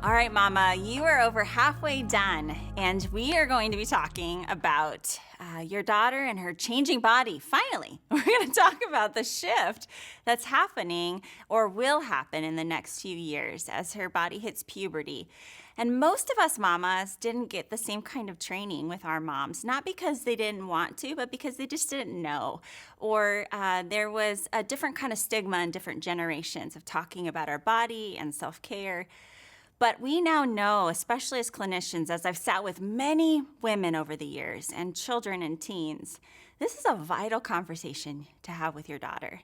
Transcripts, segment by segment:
All right, Mama, you are over halfway done, and we are going to be talking about your daughter and her changing body. Finally, we're going to talk about the shift that's happening or will happen in the next few years as her body hits puberty. And most of us mamas didn't get the same kind of training with our moms, not because they didn't want to, but because they just didn't know. Or there was a different kind of stigma in different generations of talking about our body and self-care. But we now know, especially as clinicians, as I've sat with many women over the years and children and teens, this is a vital conversation to have with your daughter.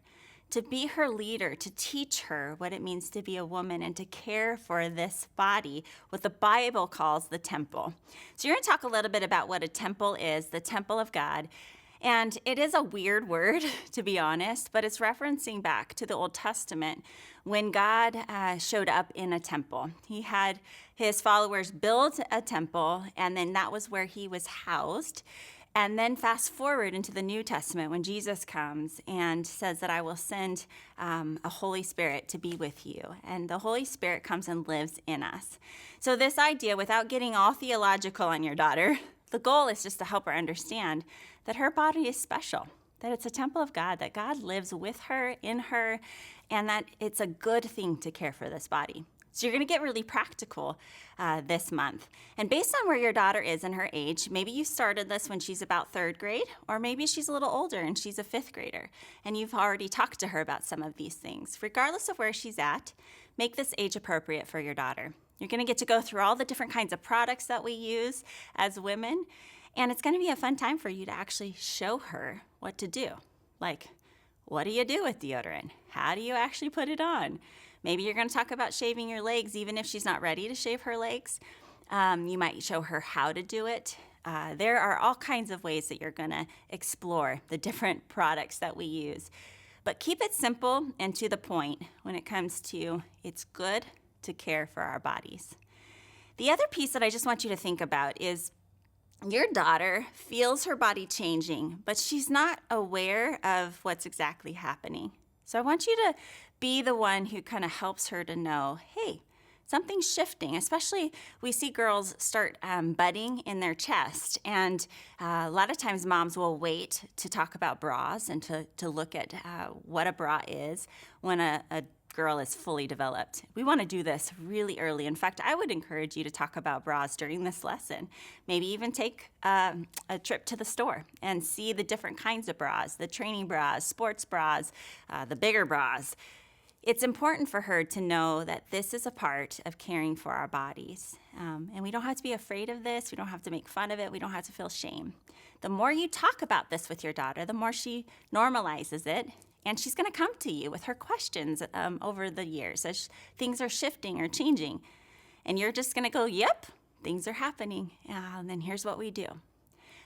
To be her leader, to teach her what it means to be a woman and to care for this body, what the Bible calls the temple. So you're going to talk a little bit about what a temple is, the temple of God. And it is a weird word, to be honest, but it's referencing back to the Old Testament when God showed up in a temple. He had his followers build a temple, and then that was where he was housed. And then fast forward into the New Testament when Jesus comes and says that I will send a Holy Spirit to be with you. And the Holy Spirit comes and lives in us. So this idea, without getting all theological on your daughter, the goal is just to help her understand that her body is special, that it's a temple of God, that God lives with her, in her, and that it's a good thing to care for this body. So you're going to get really practical this month. And based on where your daughter is in her age, maybe you started this when she's about third grade, or maybe she's a little older and she's a fifth grader, and you've already talked to her about some of these things. Regardless of where she's at, make this age appropriate for your daughter. You're going to get to go through all the different kinds of products that we use as women, and it's going to be a fun time for you to actually show her what to do. Like, what do you do with deodorant? How do you actually put it on? Maybe you're going to talk about shaving your legs, even if she's not ready to shave her legs. You might show her how to do it. There are all kinds of ways that you're going to explore the different products that we use. But keep it simple and to the point when it comes to it's good to care for our bodies. The other piece that I just want you to think about is your daughter feels her body changing, but she's not aware of what's exactly happening. So I want you to be the one who kind of helps her to know, hey, something's shifting. Especially we see girls start budding in their chest. And a lot of times moms will wait to talk about bras and to look at what a bra is when a girl is fully developed. We want to do this really early. In fact, I would encourage you to talk about bras during this lesson. Maybe even take a trip to the store and see the different kinds of bras, the training bras, sports bras, the bigger bras. It's important for her to know that this is a part of caring for our bodies. And we don't have to be afraid of this. We don't have to make fun of it. We don't have to feel shame. The more you talk about this with your daughter, the more she normalizes it. And she's going to come to you with her questions over the years as things are shifting or changing. And you're just going to go, yep, things are happening. And then here's what we do.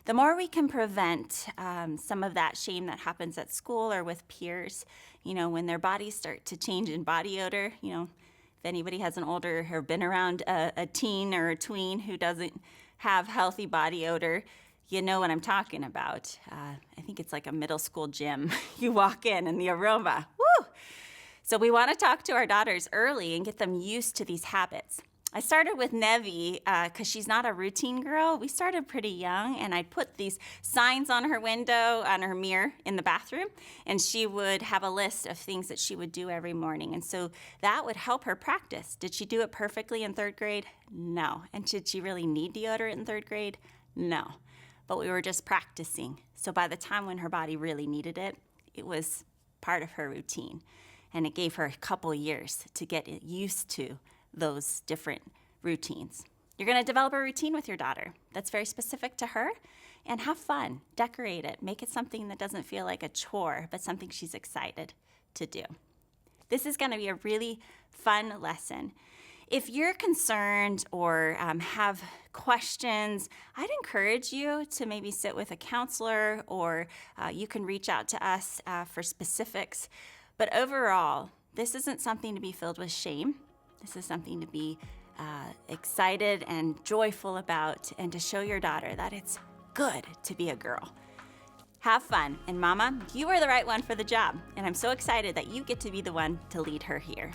The more we can prevent some of that shame that happens at school or with peers, when their bodies start to change in body odor, if anybody has an older or been around a teen or a tween who doesn't have healthy body odor, you know what I'm talking about. I think it's like a middle school gym. You walk in and the aroma, woo! So we want to talk to our daughters early and get them used to these habits. I started with Nevi because she's not a routine girl. We started pretty young, and I'd put these signs on her window, on her mirror in the bathroom, and she would have a list of things that she would do every morning. And so that would help her practice. Did she do it perfectly in third grade? No. And did she really need deodorant in third grade? No. But we were just practicing. So by the time when her body really needed it, it was part of her routine. And it gave her a couple years to get used to those different routines. You're going to develop a routine with your daughter that's very specific to her, and have fun. Decorate it. Make it something that doesn't feel like a chore, but something she's excited to do. This is going to be a really fun lesson. If you're concerned or have questions, I'd encourage you to maybe sit with a counselor, or you can reach out to us for specifics. But overall, this isn't something to be filled with shame. This is something to be excited and joyful about, and to show your daughter that it's good to be a girl. Have fun. And Mama, you are the right one for the job. And I'm so excited that you get to be the one to lead her here.